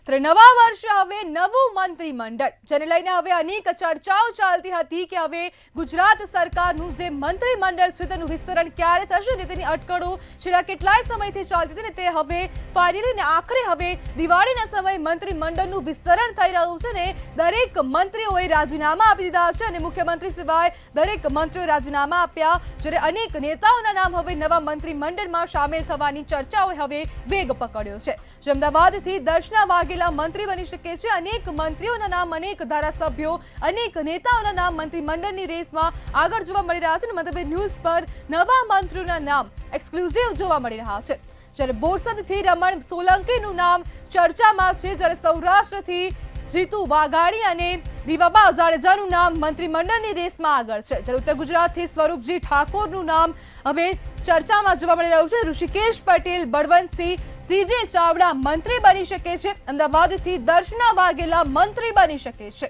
ત્યારે નવા વર્ષે હવે નવું મંત્રીમંડળ, જેને લઈને હવે અનેક ચર્ચાઓ ચાલતી હતી કે હવે ગુજરાત સરકારનું જે મંત્રીમંડળ છે તેનું વિસ્તરણ ક્યારે થશે ને તેની અટકળો છેલ્લા કેટલાય સમયથી ચાલતી હતી ને તે હવે ફાઇનલી ને આખરે હવે દિવાળીના સમયે મંત્રીમંડળનું વિસ્તરણ થઈ રહ્યું છે ને દરેક મંત્રીઓએ રાજીનામા આપી દીધા છે અને મુખ્યમંત્રી સિવાય દરેક મંત્રીઓએ રાજીનામા આપ્યા, જ્યારે અનેક નેતાઓના નામ હવે નવા મંત્રીમંડળમાં સામેલ થવાની ચર્ચાઓએ હવે વેગ પકડ્યો છે। અમદાવાદથી દર્શના વાઘેલા મંત્રી બની શકે છે। અનેક મંત્રીઓના નામ, અનેક ધારાસભ્યો, અનેક નેતાઓના નામ મંત્રીમંડળની રેસમાં આગળ જોવા મળી રહ્યા છે અને મતલબ ન્યૂઝ પર નવા મંત્રીઓના નામ એક્સક્લુઝિવ જોવા મળી રહ્યા છે। જ્યારે બોરસદથી રમણ સોલંકીનું નામ ચર્ચામાં છે, જ્યારે સૌરાષ્ટ્રથી જીતુ વાઘાણી અને રીવાબા જાડેજાનું નામ મંત્રીમંડળની રેસમાં આગળ છે। જ્યારે ઉત્તર ગુજરાતથી સ્વરૂપજી ઠાકોરનું નામ હવે ચર્ચામાં જોવા મળી રહ્યું છે। ઋષિકેશ પટેલ, બળવંતસિંહ, સીજે ચાવડા મંત્રી બની શકે છે। અમદાવાદથી દર્શના વાઘેલા મંત્રી બની શકે છે।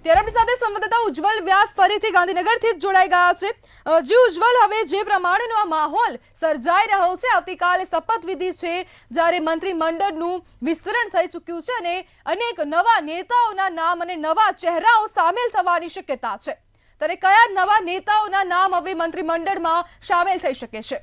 ત્યારે આપણી સાથે સંવાદદાતા ઉજ્જવલ વ્યાસ ફરીથી ગાંધીનગરથી જ જોડાઈ ગયા છે। જી ઉજ્જવલ, હવે જે પ્રમાણેનો આ માહોલ સર્જાઈ રહ્યો છે, આવતીકાલે શપથવિધિ છે, જ્યારે મંત્રીમંડળનું વિસ્તરણ થઈ ચૂક્યું છે અને અનેક નવા નેતાઓના નામ અને નવા ચહેરાઓ સામેલ થવાની શક્યતા છે, ત્યારે કયા નવા નેતાઓના નામ હવે મંત્રીમંડળમાં સામેલ થઈ શકે છે?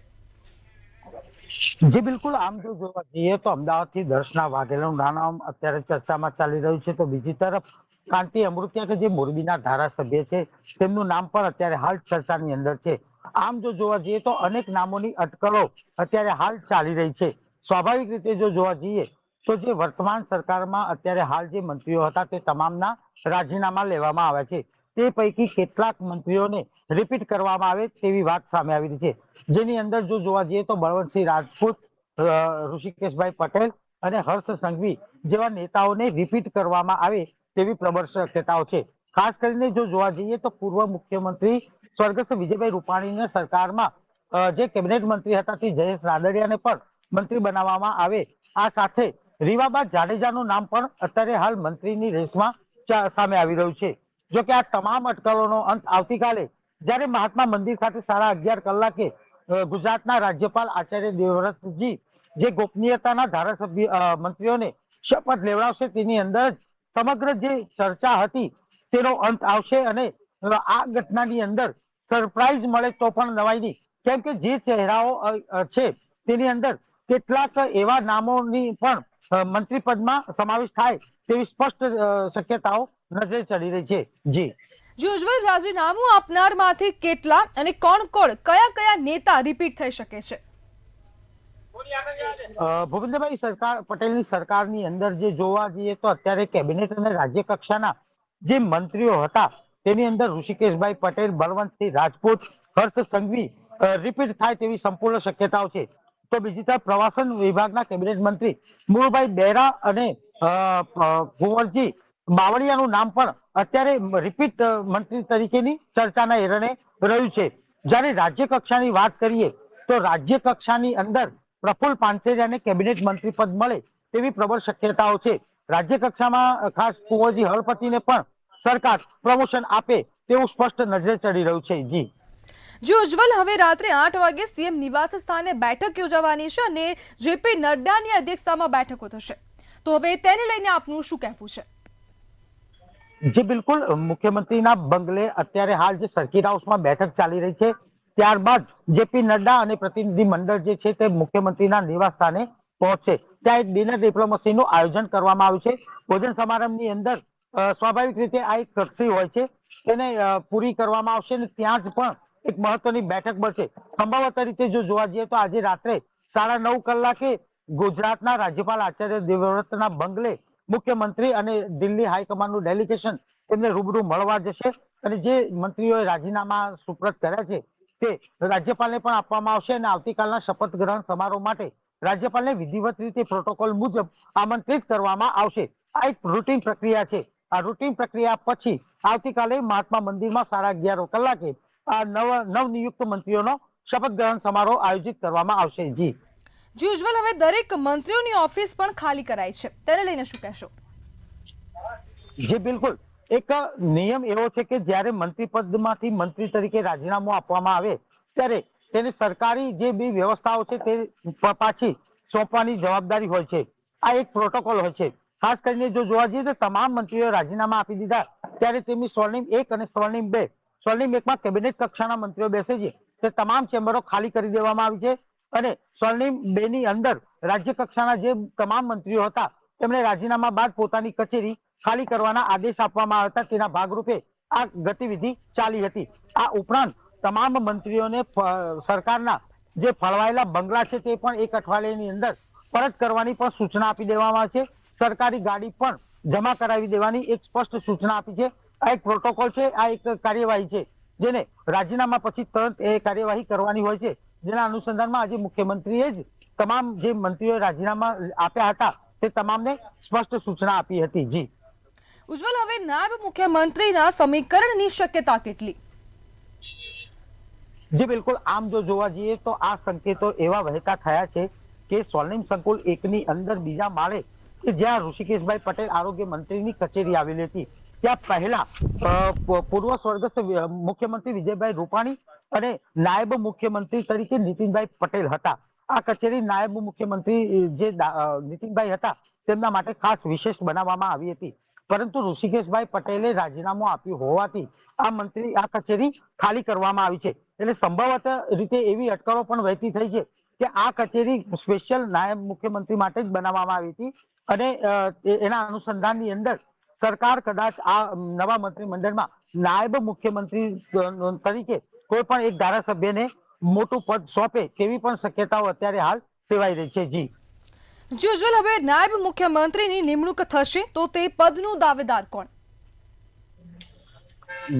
જી બિલકુલ, આમ જો જોવા જઈએ તો અમદાવાદથી દર્શના વાઘેલાનું નામ અત્યારે ચર્ચામાં ચાલી રહ્યું છે, તો બીજી તરફ કાંતિ અમૃતિયા કે જે મોરબીના ધારાસભ્ય છે તેમનું નામ પણ અત્યારે હાલ ચર્ચાની અંદર છે। આમ જો જોવા જઈએ તો અનેક નામોની અટકળો અત્યારે હાલ ચાલી રહી છે। સ્વાભાવિક રીતે જો જોવા જઈએ તો જે વર્તમાન સરકારમાં અત્યારે હાલ જે મંત્રીઓ હતા તે તમામના રાજીનામા લેવામાં આવ્યા છે। તે પૈકી કેટલાક મંત્રીઓને રિપીટ કરવામાં આવે તેવી વાત સામે આવી રહી છે, જેની અંદર જો જોવા જઈએ તો બળવંતસિંહ રાજપૂત, ઋષિકેશભાઈ પટેલ અને હર્ષ સંઘવી જેવા નેતાઓને રિપીટ કરવામાં આવે તેવી પ્રબળ શક્યતાઓ છે। ખાસ કરીને જો જોવા જઈએ તો પૂર્વ મુખ્યમંત્રી સ્વર્ગસ્થ વિજયભાઈ રૂપાણીની સરકારમાં જે કેબિનેટ મંત્રી હતા તે જયેશ રાદડિયાને પણ મંત્રી બનાવવામાં આવે। આ સાથે રીવાબા જાડેજાનું નામ પણ અત્યારે હાલ મંત્રીની રેસમાં સામે આવી રહ્યું છે। જો કે આ તમામ અટકળોનો અંત આવતીકાલે જ્યારે મહાત્મા મંદિર ખાતે 11:30 કલાકે ગુજરાતના રાજ્યપાલ આચાર્ય દેવવ્રતજી જે ગોપનીયતાના ધારાસભ્ય મંત્રીઓને શપથ લેવડાવશે તેની અંદર જ સમગ્ર જે ચર્ચા હતી તેનો અંત આવશે અને આ ઘટનાની અંદર સરપ્રાઈઝ મળે તો પણ નવાઈ નહીં, કેમ કે જે ચહેરાઓ છે તેની અંદર કેટલાક એવા નામોની પણ મંત્રી પદમાં સમાવેશ થાય તેવી સ્પષ્ટ શક્યતાઓ નજરે ચડી રહી છે। જી ઉજ્જવલ, રાજીનામું આપનારમાંથી કેટલા અને કોણ કોણ, કયા કયા નેતા રિપીટ થઈ શકે છે? ભૂપેન્દ્રભાઈ પટેલની સરકારની અંદર જે જોવા જઈએ તો અત્યારે કેબિનેટ અને રાજ્ય કક્ષાના જે મંત્રીઓ હતા તેની અંદર ઋષિકેશભાઈ પટેલ, બળવંતસિંહ રાજપૂત, હર્ષ સંઘવી રિપીટ થાય તેવી સંપૂર્ણ શક્યતાઓ છે। તો બીજી તરફ પ્રવાસન વિભાગના કેબિનેટ મંત્રી મુળભાઈ બેરા અને કુંવરજી બાવળિયાનું નામ પણ અત્યારે રિપીટ મંત્રી તરીકેની ચર્ચાના એરણે રહ્યું છે। જ્યારે રાજ્ય કક્ષાની વાત કરીએ તો રાજ્ય કક્ષાની અંદર પ્રફુલ્લ પાનસેરિયાને કેબિનેટ મંત્રી પદ મળે તેવી પ્રબળ શક્યતાઓ છે। રાજ્ય કક્ષામાં ખાસ કુંવરજી હળપતિને પણ સરકાર પ્રમોશન આપે તેવું સ્પષ્ટ નજરે ચડી રહ્યું છે। જી ઉજ્જવલ, હવે રાત્રે 8 વાગે સીએમ નિવાસ સ્થાને બેઠક યોજાવાની છે અને જેપી નડ્ડાની અધ્યક્ષતામાં બેઠકો થશે, તો હવે તેને લઈને આપનું શું કહેવું છે? જી બિલકુલ, મુખ્યમંત્રીના બંગલે અત્યારે હાલ જે સર્કિટ હાઉસમાં બેઠક ચાલી રહી છે, ત્યારબાદ જેપી નડ્ડા અને પ્રતિનિધિ મંડળ જે છે તે મુખ્યમંત્રીના નિવાસ સ્થાને પહોંચશે। ત્યાં એક ડિનર ડિપ્લોમસીનું આયોજન કરવામાં આવ્યું છે। ભોજન સમારંભની અંદર સ્વાભાવિક રીતે આ એક કક્ષી હોય છે તેને પૂરી કરવામાં આવશે અને ત્યાં જ પણ એક મહત્વની બેઠક મળશે। સંભવત રીતે જો જોવા જઈએ તો આજે રાત્રે 9:30 કલાકે ગુજરાતના રાજ્યપાલ આચાર્ય દેવવ્રતના બંગલે મુખ્યમંત્રી અને દિલ્હી હાઈકમાન્ડનું ડેલિગેશન તેમને રૂબરૂ મળવા જશે અને જે મંત્રીઓએ રાજીનામા સુપ્રત કર્યા છે તે રાજ્યપાલને પણ આપવામાં આવશે અને આવતીકાલના શપથ ગ્રહણ સમારોહ માટે રાજ્યપાલને વિધિવત રીતે પ્રોટોકોલ મુજબ આમંત્રિત કરવામાં આવશે। આ એક રૂટીન પ્રક્રિયા છે। આ રૂટીન પ્રક્રિયા પછી આવતીકાલે મહાત્મા મંદિરમાં 11:30 કલાકે આ નવનિયુક્ત મંત્રીઓનો શપથ ગ્રહણ સમારોહ આયોજિત કરવામાં આવશે। જી ઉજ્જવલ, હવે દરેક મંત્રીઓની ઓફિસ પણ ખાલી કરાઈ છે, તેને લઈને શું કહેશો? જી બિલકુલ, એક નિયમ એવો છે કે જ્યારે મંત્રી પદમાંથી મંત્રી તરીકે રાજીનામું આપવામાં આવે ત્યારે તેને સરકારી જે બી વ્યવસ્થાઓ છે તે પાછી સોંપવાની જવાબદારી હોય છે. આ એક પ્રોટોકોલ હોય છે. ખાસ કરીને જો જોવા જઈએ તો તમામ મંત્રીઓએ રાજીનામા આપી દીધા ત્યારે તેમની સ્વર્ણિમ 1 અને સ્વર્ણિમ 2, સ્વર્ણિમ 1માં કેબિનેટ કક્ષાના મંત્રીઓ બેસે છે તે તમામ ચેમ્બરો ખાલી કરી દેવામાં આવી છે અને સ્વર્ણિમ 2 ની અંદર રાજ્ય કક્ષાના જે તમામ મંત્રીઓ હતા તેમણે રાજીનામા બાદ પોતાની કચેરી ખાલી કરવાના આદેશ આપવામાં આવ્યા હતા. તેના ભાગરૂપે આ ગતિવિધિ ચાલી હતી. આ ઉપરાંત તમામ મંત્રીઓને સરકારના જે ફળવાયેલા બંગલા છે તે પણ 1 અઠવાડિયાની અંદર પરત કરવાની પણ સૂચના આપી દેવામાં આવી છે. સરકારી ગાડી પણ જમા કરાવી દેવાની એક સ્પષ્ટ સૂચના આપી છે. આ એક પ્રોટોકોલ છે, આ એક કાર્યવાહી છે જેને રાજીનામા પછી તરત એ કાર્યવાહી કરવાની હોય છે, જેના અનુસંધાનમાં આજે મુખ્યમંત્રીએ જ તમામ જે મંત્રીઓએ રાજીનામા આપ્યા હતા તે તમામને સ્પષ્ટ સૂચના આપી હતી. જી ઉજ્જવલ, હવે નાયબ મુખ્યમંત્રીના સમીકરણની શક્યતા કેટલી? જી બિલકુલ, આમ જો જોવા જઈએ તો આ સંકેતો એવા વહેતા થયા છે કે સ્વર્ણિમ સંકુલ 1ની અંદર બીજા માળે કે જ્યાં ઋષિકેશભાઈ પટેલ આરોગ્ય મંત્રીની કચેરી આવેલી હતી ત્યાં પહેલા પૂર્વ સ્વર્ગસ્થ મુખ્યમંત્રી વિજયભાઈ રૂપાણી અને નાયબ મુખ્યમંત્રી તરીકે નીતિનભાઈ પટેલ હતા. આ કચેરી નાયબ મુખ્યમંત્રી જે નીતિનભાઈ હતા તેમના માટે ખાસ વિશેષ બનાવવામાં આવી હતી, પરંતુ ઋષિકેશભાઈ પટેલે રાજીનામું આપ્યું હોવાથી આ કચેરી ખાલી કરવામાં આવી છે. એટલે સંભવત રીતે એવી અટકળો પણ વહેતી થઈ છે કે આ કચેરી સ્પેશિયલ નાયબ મુખ્યમંત્રી માટે જ બનાવવામાં આવી હતી અને એના અનુસંધાનની અંદર સરકાર કદાચ આ નવા મંત્રીમંડળમાં નાયબ મુખ્યમંત્રી તરીકે કોઈ પણ એક ધારાસભ્યને મોટું પદ સોંપે તેવી પણ શક્યતાઓ અત્યારે હાલ સેવાઈ રહી છે. જી ઉજ્જવલ, હવે નાયબ મુખ્યમંત્રીની નિમણૂક થશે તો તે પદનું દાવેદાર કોણ?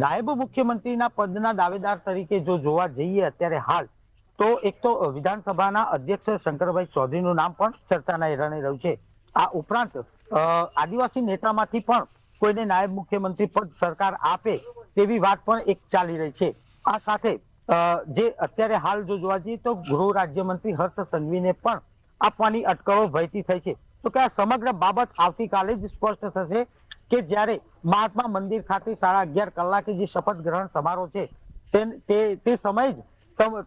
નાયબ મુખ્યમંત્રીના પદના દાવેદાર તરીકે જો જોવા જઈએ અત્યારે હાલ તો એક તો વિધાનસભાના અધ્યક્ષ શંકરભાઈ ચૌધરીનું નામ પણ ચર્ચાના એરણે રહ્યું છે. આ ઉપરાંત આદિવાસી નેતામાંથી પણ કોઈને નાયબ મુખ્યમંત્રી પદ સરકાર આપે તેવી વાત પણ એક ચાલી રહી છે. આ સાથે જે અત્યારે હાલ જો જોવા જઈએ તો ગૃહ રાજ્યમંત્રી હર્ષ સંઘવીને પણ આપવાની અટકળો વહેતી થઈ છે. તો કે આ સમગ્ર બાબત આવતીકાલે જ સ્પષ્ટ થશે કે જ્યારે મહાત્મા મંદિર ખાતે 11:30 કલાકે જે શપથ ગ્રહણ સમારોહ છે તે સમયે જ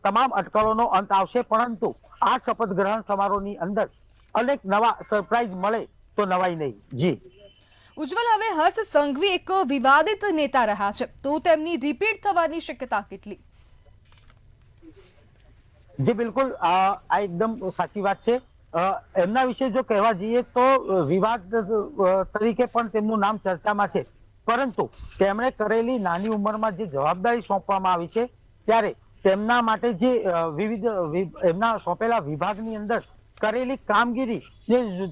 તમામ અટકળોનો અંત આવશે. પરંતુ આ શપથ ગ્રહણ સમારોહની અંદર અનેક નવા સરપ્રાઈઝ મળે તો નવાઈ નહીં. જી ઉજ્જવલ, હવે હર્ષ સંઘવી એક વિવાદિત નેતા રહ્યા છે તો તેમની રિપીટ થવાની શક્યતા કેટલી? જી બિલકુલ, આ એકદમ સાચી વાત છે. એમના વિશે જો કહેવા જઈએ તો વિવાદ તરીકે પણ તેમનું નામ ચર્ચામાં છે, પરંતુ તેમણે કરેલી નાની ઉંમરમાં જે જવાબદારી સોંપવામાં આવી છે ત્યારે તેમના માટે જે વિવિધ એમના સોંપેલા વિભાગની અંદર કરેલી કામગીરી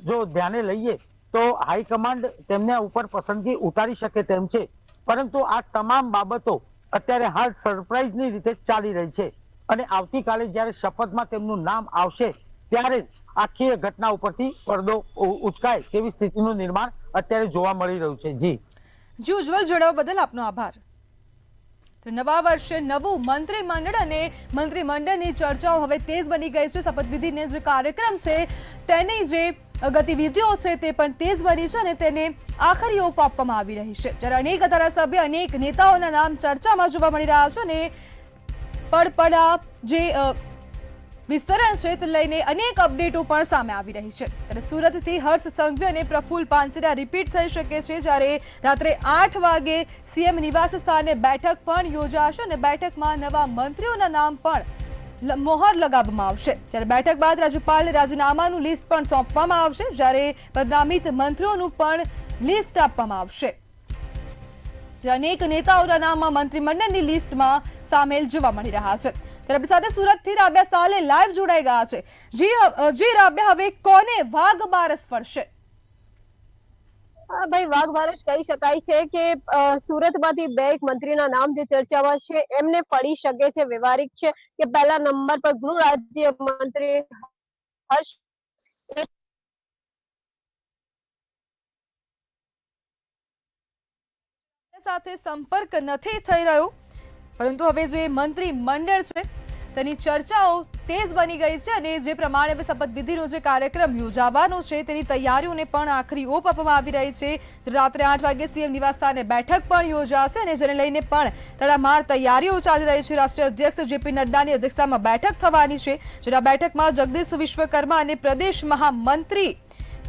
જો ધ્યાને લઈએ તો હાઈકમાન્ડ તેમના ઉપર પસંદગી ઉતારી શકે તેમ છે. પરંતુ આ તમામ બાબતો અત્યારે હાલ સરપ્રાઈઝની રીતે ચાલી રહી છે અને આવતીકાલે જ્યારે શપથમાં તેમનું નામ આવશે ત્યારે જ આખી ઘટના ઉપરથી પડદો ઉચકાય તેવી સ્થિતિનું નિર્માણ અત્યારે જોવા મળી રહ્યું છે. જી ઉજ્જવલ, જણાવવા બદલ આપનો આભાર. નવા વર્ષે નવું મંત્રીમંડળ અને મંત્રીમંડળની ચર્ચાઓ હવે તેજ બની ગઈ છે. શપથવિધિનો જે કાર્યક્રમ છે તેની જે ગતિવિધિઓ છે તે પણ તેજ બની છે અને તેને આખરી ઓપ આપવામાં આવી રહી છે. જ્યારે અનેક ધારાસભ્ય, અનેક નેતાઓના નામ ચર્ચામાં જોવા મળી રહ્યા છે અને પડપડા જે વિસ્તરણ છે તે લઈને અનેક અપડેટો પણ સામે આવી રહી છે. ત્યારે સુરતથી હર્ષ સંઘવી અને પ્રફુલ્લ પાનસેરા રિપીટ થઈ શકે છે, જ્યારે રાત્રે 8 વાગે સીએમ નિવાસ સ્થાને બેઠક પણ યોજાશે અને બેઠકમાં નવા મંત્રીઓના નામ પણ મોહર લગાવવામાં આવશે. જ્યારે બેઠક બાદ રાજ્યપાલને રાજીનામાનું લિસ્ટ પણ સોંપવામાં આવશે, જ્યારે બદનામિત મંત્રીઓનું પણ લિસ્ટ આપવામાં આવશે. અનેક નેતાઓના નામમાં મંત્રીમંડળની લિસ્ટમાં સામેલ જોવા મળી રહ્યા છે. ત્યારે સાથે સુરતથી રાબ્યા સાલે લાઈવ જોડાઈ ગયા છે. જી રાબ્યા, હવે કોને વાઘ બારસ પડશે? ભાઈ, વાઘ બારસ કહી શકાય છે કે સુરતમાંથી 2 મંત્રીના નામ જે ચર્ચામાં છે એમને પડી શકે છે. વ્યવહારિક છે કે પહેલા નંબર પર ગૃહ રાજ્ય મંત્રી હર્ષ સાથે સંપર્ક નથી થઈ રહ્યો, પરંતુ હવે જે મંત્રીમંડળ છે તેની ચર્ચાઓ તેજ બની ગઈ છે અને જે પ્રમાણે હવે શપથવિધિનો જે કાર્યક્રમ યોજાવાનો છે તેની તૈયારીઓને પણ આખરી ઓપ આપવામાં આવી રહી છે. રાત્રે 8 વાગે સીએમ નિવાસસ્થાને બેઠક પણ યોજાશે અને જેને લઈને પણ તડામાર તૈયારીઓ ચાલી રહી છે. રાષ્ટ્રીય અધ્યક્ષ જેપી નડ્ડાની અધ્યક્ષતામાં બેઠક થવાની છે, જેના બેઠકમાં જગદીશ વિશ્વકર્મા અને પ્રદેશ મહામંત્રી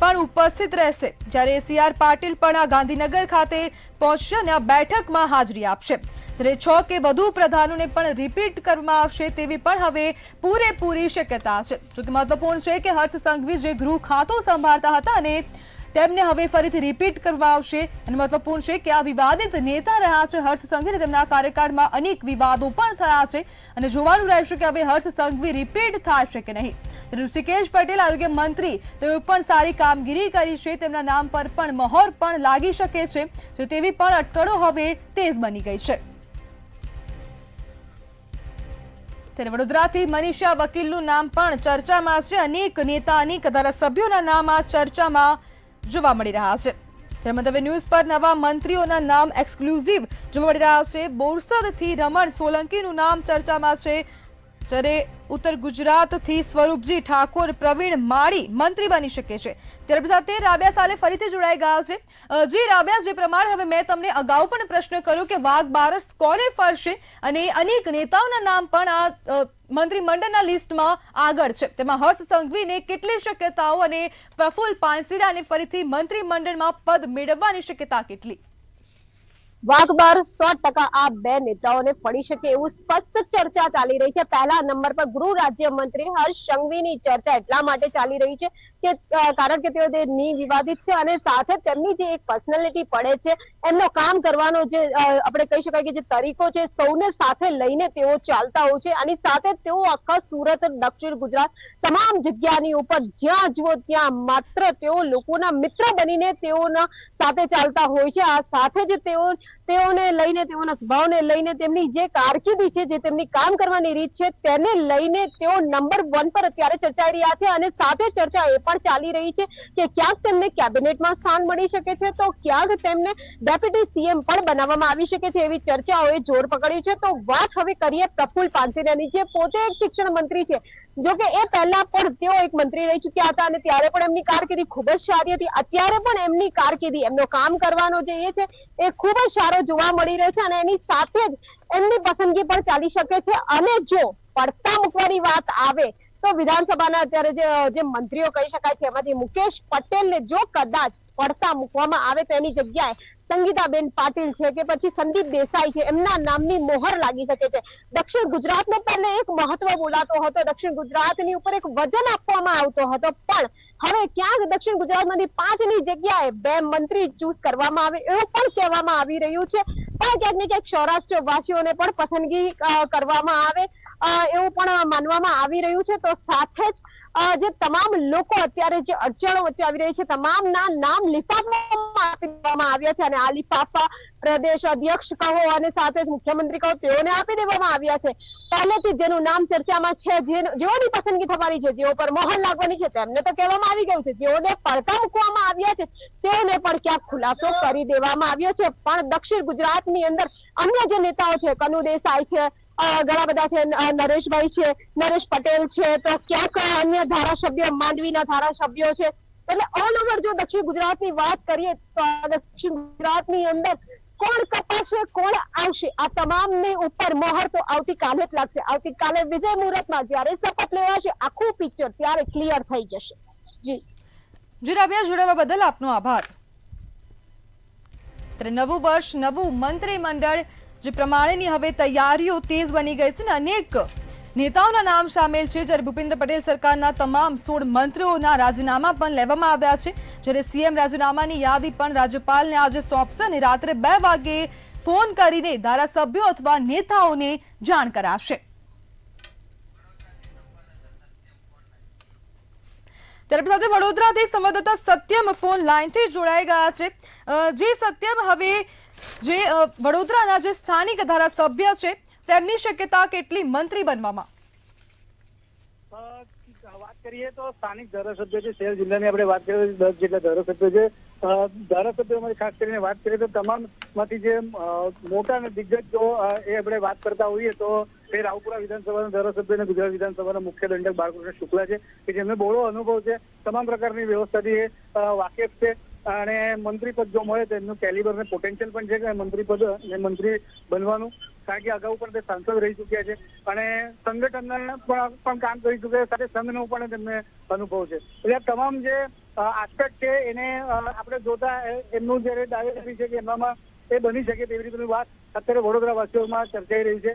પણ ઉપસ્થિત રહેશે, જ્યારે CR પાટીલ પણ આ ગાંધીનગર ખાતે પહોંચશે અને આ બેઠકમાં હાજરી આપશે. જ્યારે 6 કે વધુ પ્રધાનોને પણ રિપીટ કરવામાં આવશે તેવી પણ હવે પૂરેપૂરી શક્યતા છે. જોકે મહત્વપૂર્ણ છે કે હર્ષ સંઘવી જે ગૃહ ખાતું સંભાળતા હતા અને તેમને હવે ફરીથી રિપીટ કરવામાં આવશે અને મહત્વપૂર્ણ છે કે આ વિવાદિત નેતા રહ્યા છે હર્ષ સંઘવી. તેમના કાર્યકાળમાં અનેક વિવાદો પણ થયા છે અને જોવાનું રહેશે કે હવે હર્ષ સંઘવી રિપીટ થશે કે નહીં. ઋષિકેશ પટેલ આરોગ્ય મંત્રી તેઓ પણ સારી કામગીરી કરી છે, તેમના નામ પર પણ મહોર પણ લાગી શકે છે, જો તેવી પણ અટકળો હવે તેજ બની ગઈ છે. ત્યારે વડોદરાથી મનીષા વકીલનું નામ પણ ચર્ચામાં છે. અનેક નેતા અનેક ધારાસભ્યોના નામ આ ચર્ચામાં જોવા મળી રહ્યા છે. જેમાં હવે ન્યૂઝ પર નવા મંત્રીઓના નામ એક્સક્લુઝિવ જોવા મળી રહ્યા છે. બોરસદથી રમણ સોલંકીનું નામ ચર્ચામાં છે, જ્યારે ઉત્તર ગુજરાતથી સ્વરૂપજી ઠાકોર પ્રવીણ માળી મંત્રી બની શકે છે. ત્યારે સાથે રાબિયા સાલે ફરીથી જોડાઈ ગયા છે. જી રાબિયા, જે પ્રમાણે હવે મેં તમને અગાઉ પણ પ્રશ્ન કર્યો કે વાઘ બારસ કોને ફરશે અને અનેક નેતાઓના નામ પણ આ મંત્રીમંડળના લિસ્ટમાં આગળ છે, તેમાં હર્ષ સંઘવીને કેટલી શક્યતાઓ અને પ્રફુલ્લ પાનસેરિયાને ફરીથી મંત્રીમંડળમાં પદ મેળવવાની શક્યતા કેટલી? વાઘબાર 100% આ બે નેતાઓને પડી શકે એવું સ્પષ્ટ ચર્ચા ચાલી રહી છે. પહેલા નંબર પર ગૃહ રાજ્યમંત્રી હર્ષ સંઘવીની ચર્ચા એટલા માટે ચાલી રહી છે કે કારણ કે તેઓ વિવાદિત છે અને સાથે તેમની જે એક પર્સનાલિટી પડે છે, એમનો કામ કરવાનો જે આપણે કહી શકાય કે જે તરીકો છે, સૌને સાથે લઈને તેઓ ચાલતા હોય છે અને સાથે તેઓ આખા સુરત, દક્ષિણ ગુજરાત તમામ જગ્યાની ઉપર જ્યાં જુઓ ત્યાં માત્ર તેઓ લોકોના મિત્ર બનીને તેઓના સાથે ચાલતા હોય છે. આ સાથે જ તેઓને લઈને, તેઓના સ્વભાવને લઈને, તેમની જે કારકિર્દી છે, જે તેમની કામ કરવાની રીત છે, તેને લઈને તેઓ નંબર 1 પર અત્યારે ચર્ચાઈ રહ્યા છે અને સાથે ચર્ચા એ પણ ચાલી રહી છે કે ક્યાંક તેમને કેબિનેટમાં સ્થાન મળી શકે છે, તો ક્યાંક તેમને ડેપ્યુટી CM પણ બનાવવામાં આવી શકે છે, એવી ચર્ચાઓએ જોર પકડ્યું છે. તો વાત હવે કરીએ પ્રફુલ્લ પાનસેરિયાની, જે પોતે એક શિક્ષણ મંત્રી છે. જો કે એ પહેલા પણ તેઓ એક મંત્રી રહી ચુક્યા હતા અને ત્યારે પણ એમની કારકિર્દી ખૂબ જ સારી હતી. અત્યારે પણ એમની કારકિર્દી, એમનો કામ કરવાનો જે એ છે એ ખૂબ જ સારો જોવા મળી રહ્યો છે અને એની સાથે જ એમની પસંદગી પણ ચાલી શકે છે. અને જો પડતા મૂકવાની વાત આવે તો વિધાનસભાના અત્યારે જે મંત્રીઓ કહી શકાય છે, એમાંથી મુકેશ પટેલને જો કદાચ પડતા મૂકવામાં આવે તો એની જગ્યાએ સંગીતાબેન પાટીલ છે કે પછી સંદીપ દેસાઈ છે, એમના નામની મોહર લાગી શકે છે. દક્ષિણ ગુજરાતનો પહેલે એક મહત્વ બોલાતો હતો, દક્ષિણ ગુજરાતની ઉપર એક વજન આપવામાં આવતો હતો, પણ હવે ક્યાંક દક્ષિણ ગુજરાતમાંથી 5ની જગ્યાએ 2 મંત્રી ચૂઝ કરવામાં આવે એવું પણ કહેવામાં આવી રહ્યું છે. પણ ક્યાંક ને ક્યાંક સૌરાષ્ટ્ર વાસીઓને પણ પસંદગી કરવામાં આવે એવું પણ માનવામાં આવી રહ્યું છે. તો સાથે જ જે તમામ લોકો અત્યારે જે અડચણો વચ્ચે આવી રહી છે, તમામના નામ લિફાફામાં આપી દેવામાં આવ્યા છે અને આ લિફાફા પ્રદેશ અધ્યક્ષ કહો અને સાથે જ મુખ્યમંત્રી કહો, તેઓને આપી દેવામાં આવ્યા છે. પહેલેથી જેનું નામ ચર્ચામાં છે, જેઓની પસંદગી થવાની છે, જેઓ પર મોહર લાગવાની છે, તેમને તો કહેવામાં આવી ગયું છે. જેઓને પડતા મૂકવામાં આવ્યા છે તેઓને પણ ક્યાંક ખુલાસો કરી દેવામાં આવ્યો છે. પણ દક્ષિણ ગુજરાતની અંદર અન્ય જે નેતાઓ છે, કનુ દેસાઈ છે, ઘણા બધા છે, નરેશભાઈ છે, નરેશ પટેલ છે, તો ક્યાંક અન્ય ધારાસભ્યો, માંડવીના ધારાસભ્યો છે. એટલે ઓલ ઓવર જો દક્ષિણ ગુજરાતની વાત કરીએ તો દક્ષિણ ગુજરાતની અંદર કોણ કપાશે, કોણ આવશે, આ તમામની ઉપર મોહર તો આવતીકાલે જ લાગશે. આવતીકાલે વિજય મુહૂર્તમાં જ્યારે શપથ લેવાશે આખું પિક્ચર ત્યારે ક્લિયર થઈ જશે. જી રાબિયા, જોડાવા બદલ આપનો આભાર. ત્યારે નવું વર્ષ, નવું મંત્રીમંડળ, જે પ્રમાણેની હવે તૈયારીઓ તેજ બની ગઈ છે ને અનેક નેતાઓના નામ સામેલ છે. જ્યારે ભૂપેન્દ્ર પટેલ સરકારના તમામ 16 મંત્રીઓના રાજીનામા પણ લેવામાં આવ્યા છે, જ્યારે CM રાજીનામાની યાદી પણ રાજ્યપાલને આજે સોંપશે અને રાત્રે 2 વાગે ફોન કરીને ધારાસભ્યો અથવા નેતાઓને જાણ કરાશે. ત્યારે સાથે વડોદરાથી સંવાદદાતા સત્યમ ફોન લાઈનથી જોડાઈ ગયા છે. જે સત્યમ, હવે જે વડોદરાના જે સ્થાનિક ધારાસભ્ય છે તેમની શક્યતા કેટલી મંત્રી બનવામાં? વાત કરીએ તો સ્થાનિક ધારાસભ્યો છે, શહેર જિલ્લાની આપણે વાત કરીએ તો 10 જેટલા ધારાસભ્યો છે. ધારાસભ્યોમાં ખાસ કરીને વાત કરીએ તો તમામમાંથી જે મોટા અને દિગ્ગજો એ આપણે વાત કરતા હોઈએ તો તે રાવપુરા વિધાનસભાના ધારાસભ્ય અને ગુજરાત વિધાનસભાના મુખ્ય દંડક બાળકૃષ્ણ શુક્લા છે, કે જેમને બહોળો અનુભવ છે, તમામ પ્રકારની વ્યવસ્થાથી વાકેફ છે અને મંત્રી પદ જો મળે તો એમનું કેલિબર ને પોટેન્શિયલ પણ છે કે મંત્રી પદ અને મંત્રી બનવાનું, કારણ કે અગાઉ પણ તે સાંસદ રહી ચૂક્યા છે અને સંગઠનને પણ કામ કરી ચૂક્યા સાથે સંઘનો પણ તેમને અનુભવ છે. એટલે આ તમામ જે આસ્પેક્ટ છે એને આપણે જોતા એમનું જયારે દાવેદારી છે કે એમનામાં એ બની શકે તેવી રીતની વાત અત્યારે વડોદરા વાસીઓમાં ચર્ચાઈ રહી છે.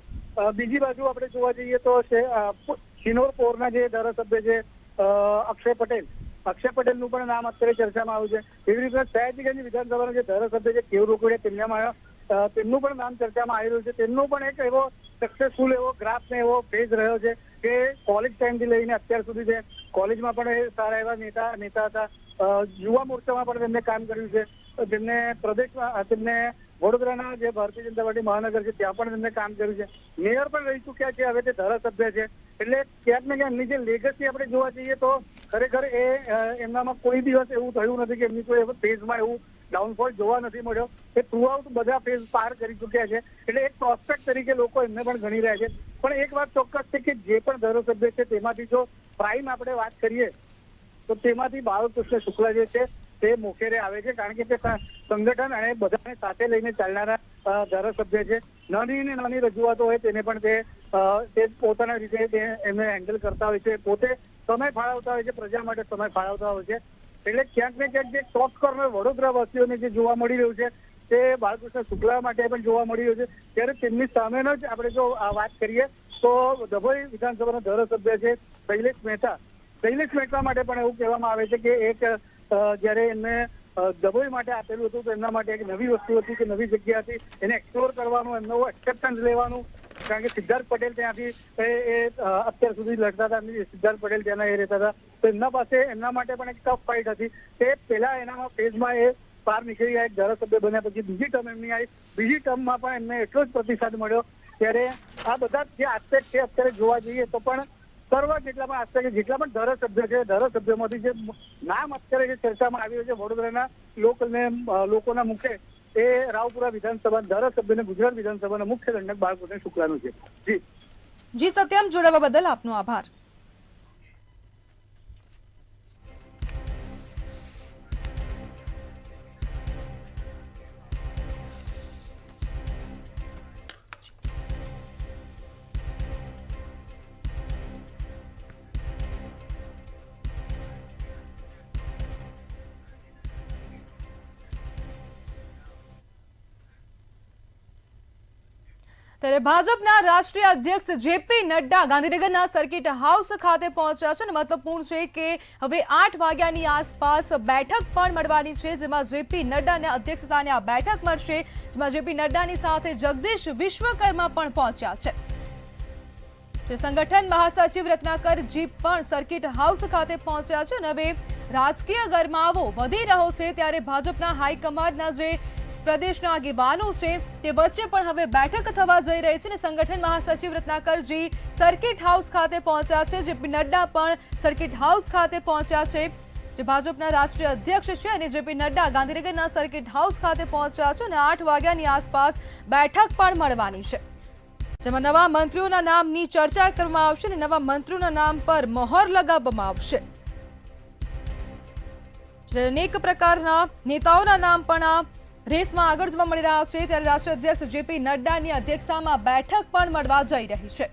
બીજી બાજુ આપણે જોવા જઈએ તો શિનોર પોરના જે ધારાસભ્ય છે અક્ષય પટેલનું પણ નામ અત્યારે ચર્ચામાં આવ્યું છે. એવી રીતે સયાજીગંજ વિધાનસભાના જે ધારાસભ્ય છે કેવુ રોકડિયા તેમનું પણ નામ ચર્ચામાં આવી રહ્યું છે. તેમનો પણ એક એવો સક્સેસફુલ એવો ગ્રાફ ને એવો ફેઝ રહ્યો છે કે કોલેજ ટાઈમથી લઈને અત્યાર સુધી છે કોલેજમાં પણ એ સારા એવા નેતા હતા. યુવા મોરચામાં પણ તેમને કામ કર્યું છે. તેમને પ્રદેશમાં તેમને વડોદરાના જે ભારતીય જનતા પાર્ટી મહાનગર છે ત્યાં પણ તેમને કામ કર્યું છે. મેયર પણ રહી ચૂક્યા છે, હવે તે ધારાસભ્ય છે. એટલે ક્યાંક ને ક્યાંક એમની જે લેગસી આપણે જોવા જઈએ તો ખરેખર એમનામાં કોઈ દિવસ એવું થયું નથી કે એમની કોઈ ફેઝમાં એવું ડાઉનફોલ જોવા નથી મળ્યો. એ થ્રુઆઉટ બધા ફેઝ પાર કરી ચૂક્યા છે. એટલે એક પ્રોસ્પેક્ટ તરીકે લોકો એમને પણ ગણી રહ્યા છે. પણ એક વાત ચોક્કસ છે કે જે પણ ધારાસભ્ય છે તેમાંથી જો પ્રાઇમ આપણે વાત કરીએ તો તેમાંથી બાળકૃષ્ણ શુક્લા જે છે તે મોખેરે આવે છે, કારણ કે તે સંગઠન અને બધાને સાથે લઈને ચાલનારા ધારાસભ્ય છે. નાની ને નાની રજૂઆતો હોય તેને પણ તે પોતાના રીતે એમને હેન્ડલ કરતા હોય છે. પોતે સમય ફાળવતા હોય છે, પ્રજા માટે સમય ફાળવતા હોય છે. એટલે ક્યાંક ને ક્યાંક જે સોફ્ટ કોર્નર વડોદરા વાસીઓને જે જોવા મળી રહ્યું છે તે બાળકૃષ્ણ શુક્લા માટે પણ જોવા મળી રહ્યું છે. ત્યારે તેમની સામેનો જ આપણે જો વાત કરીએ તો ડભોઈ વિધાનસભાના ધારાસભ્ય છે શૈલેષ મહેતા માટે પણ એવું કહેવામાં આવે છે કે એક જયારે એમને ડભોઈ માટે આપેલું હતું તો એમના માટે એક નવી વસ્તુ હતી કે નવી જગ્યા હતી, એને એક્સપ્લોર કરવાનું, એમનો એક્સેપ્ટન્સ લેવાનું. કારણ કે સિદ્ધાર્થ પટેલ ત્યાંથી અત્યાર સુધી લડતા હતા, સિદ્ધાર્થ પટેલ ત્યાંના એ રહેતા હતા, તો એમના માટે પણ એક ટફ ફાઇટ હતી. તે પહેલા એના ફેઝમાં એ બહાર નીકળી ગયા, એક ધારાસભ્ય બન્યા પછી બીજી ટર્મ એમની આવી, બીજી ટર્મમાં પણ એમને એટલો જ પ્રતિસાદ મળ્યો. ત્યારે આ બધા જે આસ્પેક્ટ છે અત્યારે જોવા જઈએ તો પણ જેટલા પણ આસ્પેક્ટ જેટલા પણ ધારાસભ્ય છે, ધારાસભ્યમાંથી જે નામ અત્યારે જે ચર્ચામાં આવી રહ્યું છે વડોદરાના લોકોના મુખે એ રાવપુરા વિધાનસભા ધારાસભ્ય અને ગુજરાત વિધાનસભાના મુખ્ય દંડક બાળકૃષ્ણ શુક્લાનું છે. જી સત્યમ, જોડાવા બદલ આપનો આભાર. ત્યારે ભાજપના રાષ્ટ્રીય અધ્યક્ષ જેપી નડ્ડા ગાંધીનગરના સર્કિટ હાઉસ ખાતે પહોંચ્યા છે અને મહત્વપૂર્ણ છે કે હવે 8 વાગ્યાની આસપાસ બેઠક પણ મળવાની છે, જેમાં જેપી નડ્ડાને અધ્યક્ષતાની આ બેઠક મળશે, જેમાં જેપી નડ્ડાની સાથે જગદીશ વિશ્વકર્મા પણ પહોંચ્યા છે. સંગઠન મહાસચિવ રત્નાકરજી પણ સર્કિટ હાઉસ ખાતે પહોંચ્યા છે અને હવે રાજકીય ગરમાવો વધી રહ્યો છે ત્યારે ભાજપના હાઈકમાન્ડના જે પ્રદેશના આગેવાનો છે તે વચ્ચે પણ હવે બેઠક થવા જઈ રહી છે અને સંગઠન મહાસચિવ રત્નાકરજી સર્કિટ હાઉસ ખાતે પહોંચ્યા છે. જેપી નડ્ડા પણ સર્કિટ હાઉસ ખાતે પહોંચ્યા છે, જે ભાજપના રાષ્ટ્રીય અધ્યક્ષ છે, અને જેપી નડ્ડા ગાંધીનગરના સર્કિટ હાઉસ ખાતે પહોંચ્યા છે અને 8 વાગ્યાની આસપાસ બેઠક પણ મળવાની છે, જેમાં નવા મંત્રીઓના નામની ચર્ચા કરવામાં આવશે અને નવા મંત્રીઓના નામ પર મહોર લગાવવામાં આવશે. અનેક પ્રકારના નેતાઓના નામ પણ રેસમાં આગળ જોવા મળી રહ્યા છે ત્યારે રાષ્ટ્રીય અધ્યક્ષ જેપી નડ્ડાની અધ્યક્ષતામાં બેઠક પણ મળવા જઈ રહી છે.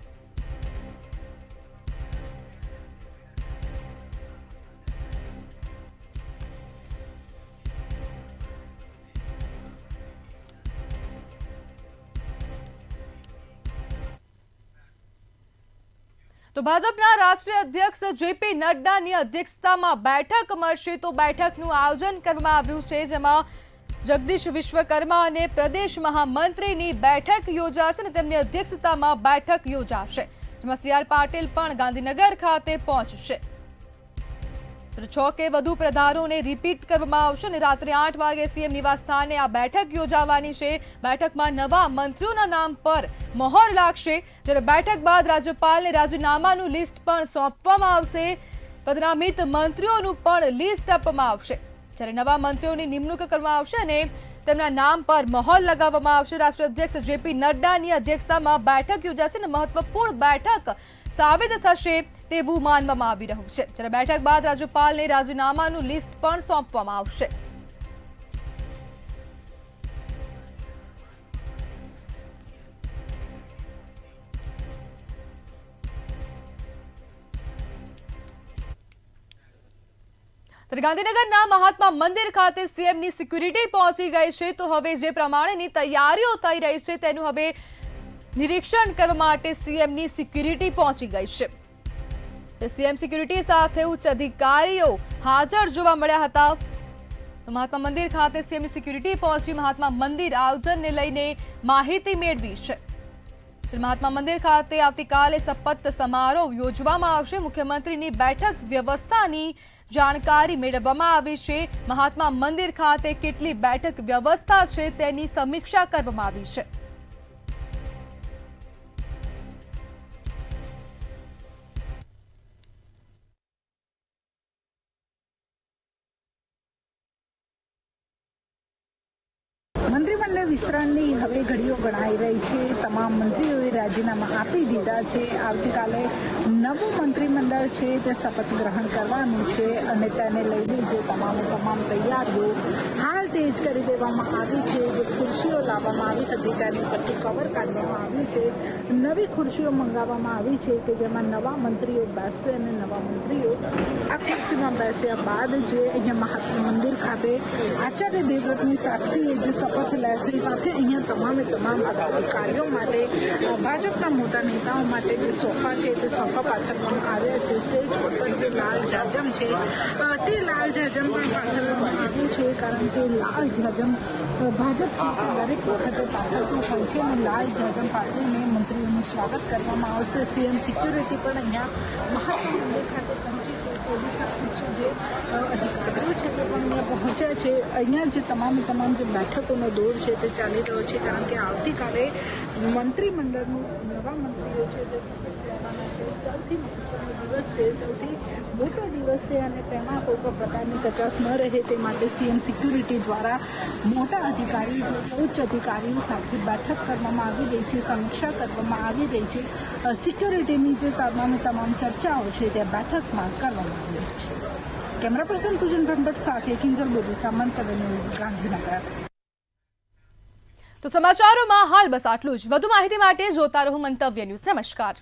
તો ભાજપના રાષ્ટ્રીય અધ્યક્ષ જેપી નડ્ડાની અધ્યક્ષતામાં બેઠક મળશે, તો બેઠકનું આયોજન કરવામાં આવ્યું છે, જેમાં જગદીશ વિશ્વકર્મા અને પ્રદેશ મહામંત્રીની બેઠક યોજાશે અને તેમની અધ્યક્ષતામાં બેઠક યોજાશે, જેમાં સી.આર. પાટીલ પણ ગાંધીનગર ખાતે પહોંચશે. 6 કે વધુ પ્રધાનોને રિપીટ કરવામાં આવશે અને રાત્રે 8 વાગે સીએમ નિવાસ સ્થાને આ બેઠક યોજાવાની છે. બેઠકમાં નવા મંત્રીઓના નામ પર મહોર લાગશે, જ્યારે બેઠક બાદ રાજ્યપાલને રાજીનામાનું લિસ્ટ પણ સોંપવામાં આવશે. પદનામિત મંત્રીઓનું પણ લિસ્ટ આપવામાં આવશે, જ્યારે નવા મંત્રીઓની નિમણૂક કરવામાં આવશે અને તેમના નામ પર મહોર લગાવવામાં આવશે. રાષ્ટ્રીય અધ્યક્ષ જેપી નડ્ડાની અધ્યક્ષતામાં બેઠક યોજાશે અને મહત્વપૂર્ણ બેઠક સાબિત થશે તેવું માનવામાં આવી રહ્યું છે. જ્યારે બેઠક બાદ રાજ્યપાલને રાજીનામાનું લિસ્ટ પણ સોંપવામાં આવશે. ગાંધીનગરના મહાત્મા મંદિર ખાતે સીએમની સિક્યુરિટી પહોંચી ગઈ છે. તો હવે જે પ્રમાણેની તૈયારીઓ થઈ રહી છે તેનું હવે નિરીક્ષણ કરવા માટે સીએમની સિક્યુરિટી પહોંચી ગઈ છે. સીએમ સિક્યુરિટી સાથે ઉચ્ચ અધિકારીઓ હાજર જોવા મળ્યા હતા. તો મહાત્મા મંદિર ખાતે સીએમની સિક્યુરિટી પહોંચી મહાત્મા મંદિર આયોજનને લઈને માહિતી મેળવી છે. મહાત્મા મંદિર ખાતે આવતીકાલે શપથ સમારોહ યોજવામાં આવશે. મુખ્યમંત્રીની બેઠક વ્યવસ્થાની જાણકારી મેળવવામાં આવી છે. મહાત્મા મંદિર ખાતે કેટલી બેઠક વ્યવસ્થા છે તેની સમીક્ષા કરવામાં આવી છે. મંત્રીમંડળ વિસ્તરણની હવે ઘડીઓ ગણાઈ રહી છે. તમામ મંત્રીઓએ રાજીનામા આપી દીધા છે. આવતીકાલે નવું મંત્રીમંડળ છે તે શપથ ગ્રહણ કરવાનું છે અને તેને લઈને જે તમામ તૈયારીઓ હાલ તેજ કરી દેવામાં આવી છે. જે ખુરશીઓ લાવવામાં આવી હતી તેની ઉપરથી કવર કાઢવામાં આવ્યું છે. નવી ખુરશીઓ મંગાવવામાં આવી છે કે જેમાં નવા મંત્રીઓ બેસશે અને નવા મંત્રીઓ આ ખુરશીમાં બેસ્યા બાદ જે અહીંયા મહાત્મા મંદિર ખાતે આચાર્ય દેવવ્રતની સાક્ષીએ જે શપથ લેશે સાથે અહીંયા તમામ અધિકારીઓ માટે ભાજપના મોટા નેતાઓ માટે જે સોફા છે તે સોફા પાથરવામાં આવ્યા છે. સ્ટેજ ઉપર જે લાલ જાજમ છે તે લાલ જાજમ પણ પાથરવામાં આવ્યું છે કારણ કે લાલ જાજમ ભાજપ છે તે દરેક વખતે પાથરતું હોય છે અને લાલ જાજમ પાથરીને મંત્રીઓનું સ્વાગત કરવામાં આવશે. સીએમ સિક્યુરિટી પણ અહીંયા મહાત્મા મંદિર ખાતે પહોંચી છે. પોલીસના ઉચ્ચ જે અધિકારીઓ છે તે પણ અહીંયા પહોંચ્યા છે. અહીંયા જે તમામ જે બેઠકોનો દોર છે તે ચાલી રહ્યો છે કારણ કે આવતીકાલે મંત્રીમંડળનું નવા મંત્રીઓ છે તે શપથ લેવાના છે. સૌથી મહત્વનો દિવસ છે, સૌથી મોટો દિવસ છે અને તેમાં કોઈ પણ પ્રકારની કચાશ ન રહે તે માટે સીએમ સિક્યુરિટી દ્વારા મોટા અધિકારીઓ ઉચ્ચ અધિકારીઓ સાથે બેઠક કરવામાં આવી રહી છે, સમીક્ષા કરવામાં આવી રહી છે. સિક્યુરિટીની જે તમામ ચર્ચાઓ છે તે બેઠકમાં કરવામાં આવી રહી છે. કેમેરા પર્સન પૂજન બ્રહ્મભટ્ટ સાથે કિંજલ બોરીસા, મંતવ્ય ન્યૂઝ, ગાંધીનગર. તો સમાચારોમાં હાલ બસ આટલું જ. વધુ માહિતી માટે જોતા રહો મંતવ્ય ન્યૂઝ. નમસ્કાર.